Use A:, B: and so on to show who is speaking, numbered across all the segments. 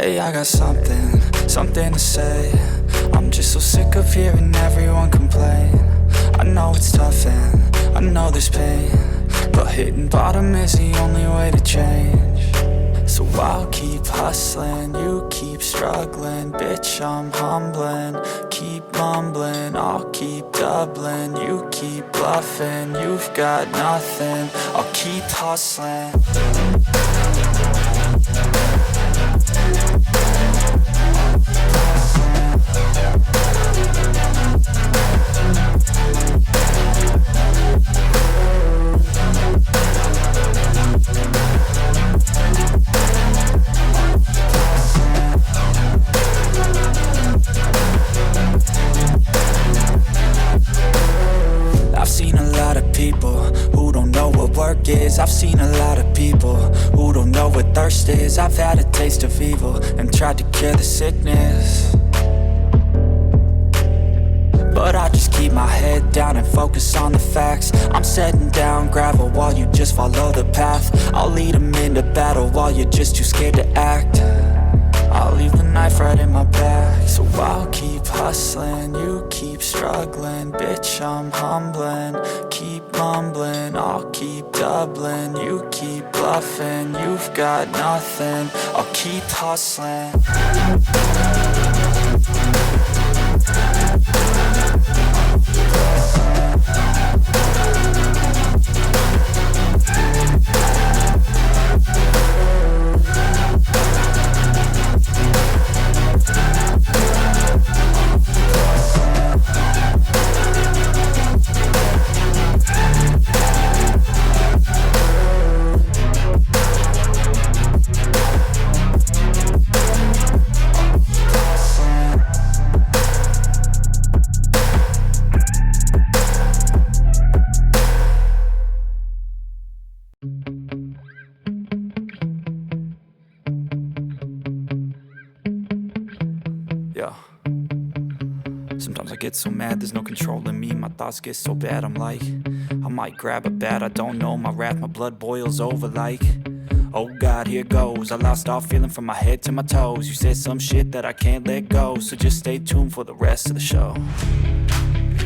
A: Hey, I got something to say. I'm just so sick of hearing everyone complain. I know it's tough and I know there's pain, but hitting bottom is the only way to change. So I'll keep hustling, you keep struggling. Bitch, I'm humbling, keep mumbling. I'll keep doubling, you keep bluffing. You've got nothing, I'll keep hustling. I've seen a lot of people who don't know what work is. I've seen a lot of people who don't know what thirst is. I've had a taste of evil and tried to cure the sickness, but I just keep my head down and focus on the facts. I'm setting down gravel while you just follow the path. I'll lead them into battle while you're just too scared to act. I'll leave the knife right in my back. So I'll keep hustling, you keep struggling. Bitch, I'm humbling, keep mumbling. I'll keep doubling, you keep bluffing. You've got nothing, I'll keep hustling. Yeah. Sometimes I get so mad, there's no controlling me. My thoughts get so bad, I'm like, I might grab a bat, I don't know. My wrath, my blood boils over like, oh God, here goes. I lost all feeling from my head to my toes. You said some shit that I can't let go, so just stay tuned for the rest of the show.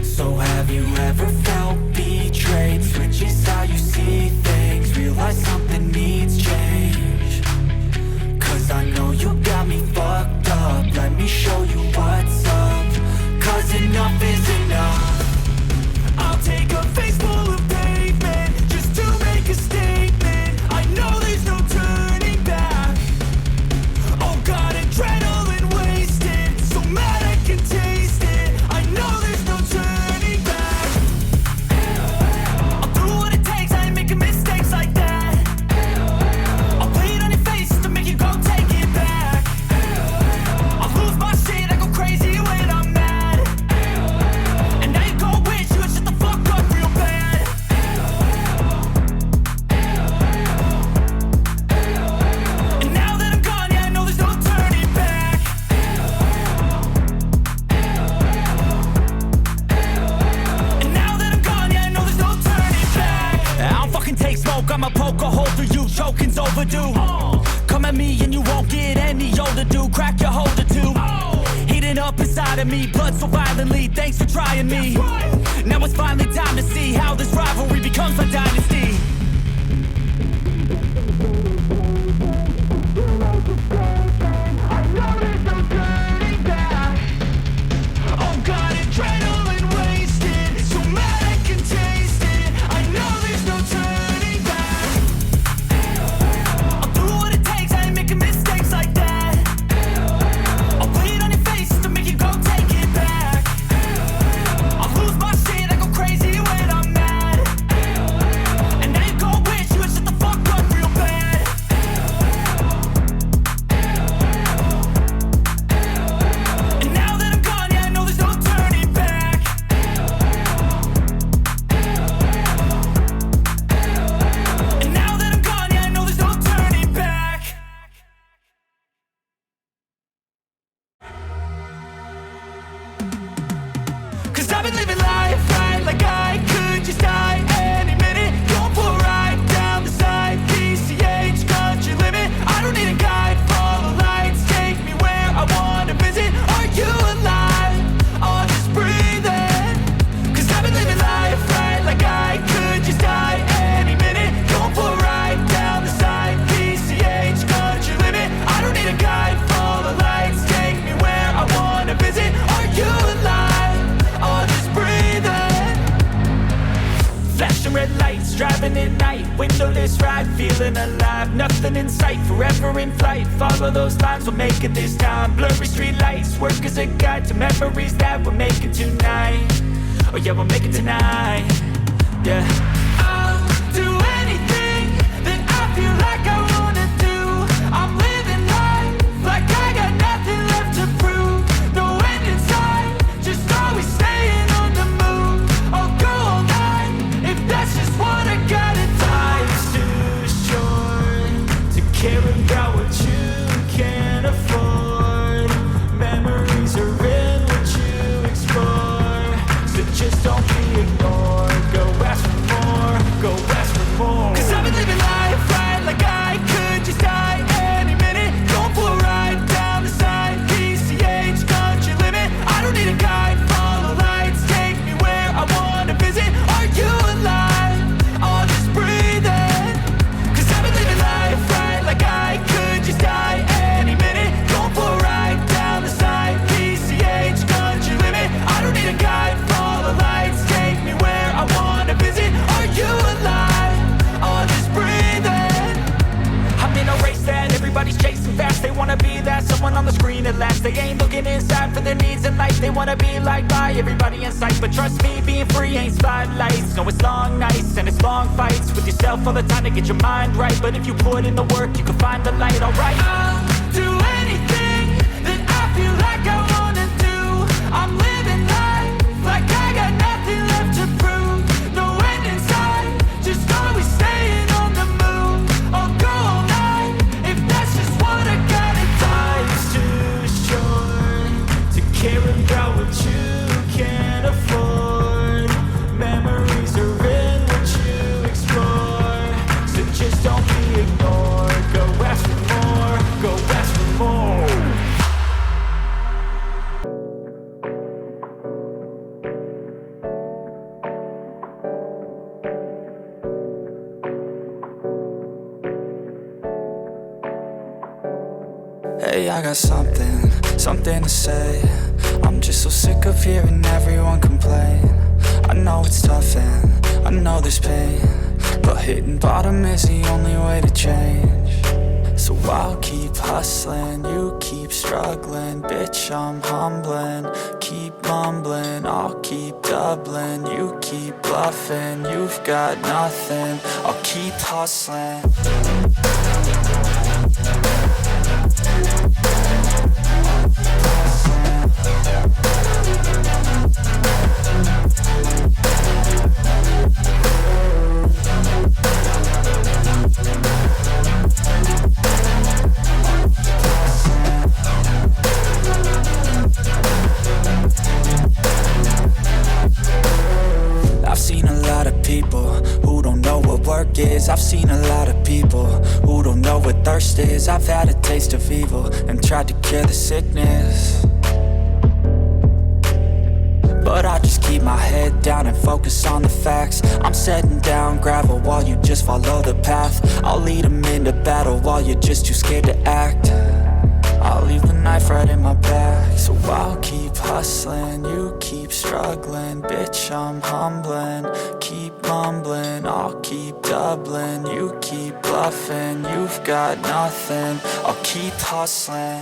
A: So have you ever felt betrayed? Switches how you see things, realize something needs change. Cause I know you got me fucked up, let me show you what's up. Cause enough is enough. I'll take a face full of pavement just to make a statement. I know there's no turning back. Oh God, adrenaline wasted, so mad I can taste it. I know there's no turning back. I'll do what it takes, I ain't making mistakes like that. I'll play it on your face to make you go take it back. I'll lose my shit, I go crazy when I'm mad. And now you go wish you would shut the fuck up real bad. And now that I'm gone, yeah, I know there's no turning back. And now that I'm gone, yeah, I know there's no turning back. I don't fucking take smoke, I'ma poke a hole through you, choking's overdue. Come at me and you won't get any older, dude. Crack your holder too. Heating up inside of me, blood so violently. Thanks for trying me. Now it's finally time to see how this rivalry becomes a dynasty. I know there's no turning back. Oh God, adrenaline wasted, so mad I can taste it. I know there's no turning back. I'll do what it takes, I ain't making mistakes like that. I'll play it on your face to make you go take it back. I'll lose my shit, I go crazy when I'm mad. And now you go wish you would shut the fuck up real bad. And now that I'm gone, yeah, I know there's no turning back. And now that I'm gone, yeah, I know there's no turning back. Cause I've been living life right like I could just die any minute. Going for a ride down the side, PCH, country limit. I don't need a guide, follow lights, take inside, feeling alive. Nothing in sight, forever in flight. Follow those lines, we'll make it this time. Blurry street lights, work as a guide to memories that we're making tonight. Oh yeah, we'll make it tonight. Yeah. I'll do anything that I feel like I wanna do. I'm living life like I got nothing left to prove. No end in sight, just always staying on the move. I'll go all night if that's just what I gotta do. Life's too short to care about what you can't afford. Memories are in what you explore, so just don't be ignored. Go ask for more, go ask for more. 'Cause I've been living life right like I could just die any minute. Going for a ride down the side, PCH, country limit. I don't need a guide, follow lights, take me where I wanna visit. Are you alive? I'll just breathe in. 'Cause I've been living life right like I could just die any minute. Going for a ride down the side, PCH, country limit. I don't need a guide, follow lights, take me where I wanna visit. Are you alive? I'll just breathe in. I'm in a race that everybody's chasing fast. They wanna be that someone on the screen at last. They ain't looking inside for their needs in life. They wanna be liked by everybody in sight. But trust me, being free ain't spotlights. No, it's long nights and it's long fights with yourself all the time to get your mind right. But if you put in the work, you can find the light, alright? I'll do anything that I feel like I wanna do. I'm living life like I got nothing left to prove. No end in sight, just always staying on the move. I'll go all night if that's just what I gotta do. Life's too short to care about what you can't afford. Memories are in what you explore, so just don't be ignored. Go ask for more, go ask for more. Hey, I got something to say. I'm just so sick of hearing everyone complain. I know it's tough and I know there's pain, but hitting bottom is the only way to change. So I'll keep hustling, you keep struggling. Bitch, I'm humbling, keep mumbling. I'll keep doubling, you keep bluffing. You've got nothing, I'll keep hustling. I've seen a lot of people who don't know what work is. I've seen a lot of people who don't know what thirst is. I've had a taste of evil and tried to cure the sickness, but I just keep my head down and focus on the facts. I'm setting down gravel while you just follow the path. I'll lead them into battle while you're just too scared to act. I'll leave the knife right in my back. So I'll keep hustling, you keep struggling. Bitch, I'm humbling, keep mumbling. I'll keep doubling, you keep bluffing. You've got nothing, I'll keep hustling.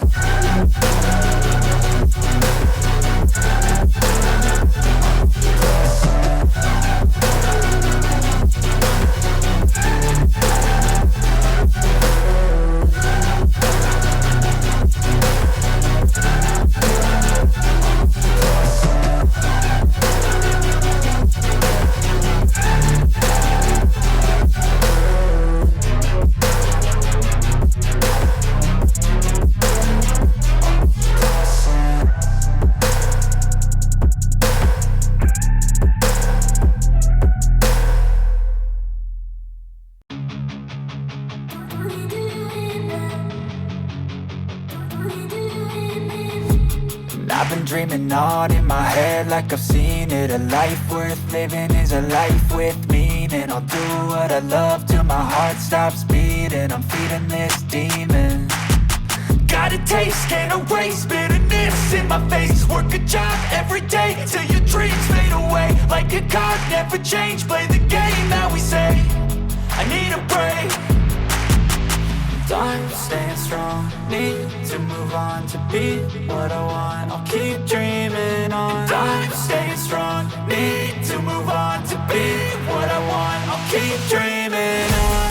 A: I've been dreaming on in my head like I've seen it. A life worth living is a life with meaning. I'll do what I love till my heart stops beating. I'm feeding this demon. Got a taste, can't erase bitterness in my face. Work a job every day till your dreams fade away. Like a card, never change, play the game that we say. I need a break. I'm staying strong, need to move on to be what I want. I'll keep dreaming on. I'm staying strong, need to move on to be what I want. I'll keep dreaming on.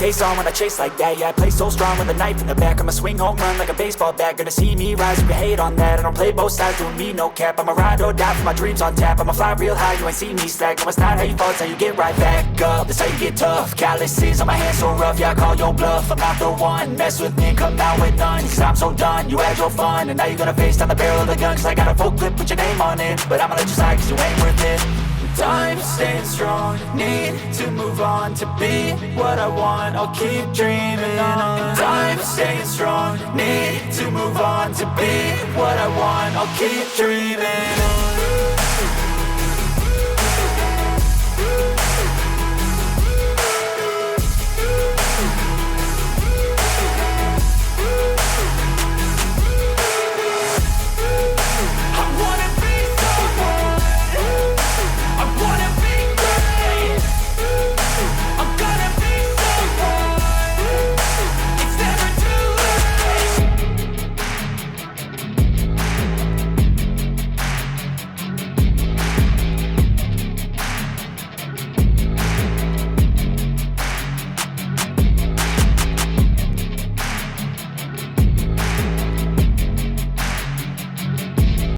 A: Face on when I chase like that. Yeah, I play so strong with a knife in the back. I'ma swing home run like a baseball bat. Gonna see me rise if you hate on that. I don't play both sides, doing me no cap. I'ma ride or die for my dreams on tap. I'ma fly real high, you ain't see me slack. No, it's not how you fall, it's how you get right back up. That's how you get tough. Calluses on my hands so rough, yeah, I call your bluff. I'm not the one, mess with me and come out with none. Cause I'm so done, you had your fun. And now you're gonna face down the barrel of the gun. Cause I got a full clip, put your name on it. But I'ma let you slide cause you ain't worth it. I'm staying strong, need to move on to be what I want. I'll keep dreaming on. I'm staying strong, need to move on to be what I want. I'll keep dreaming on.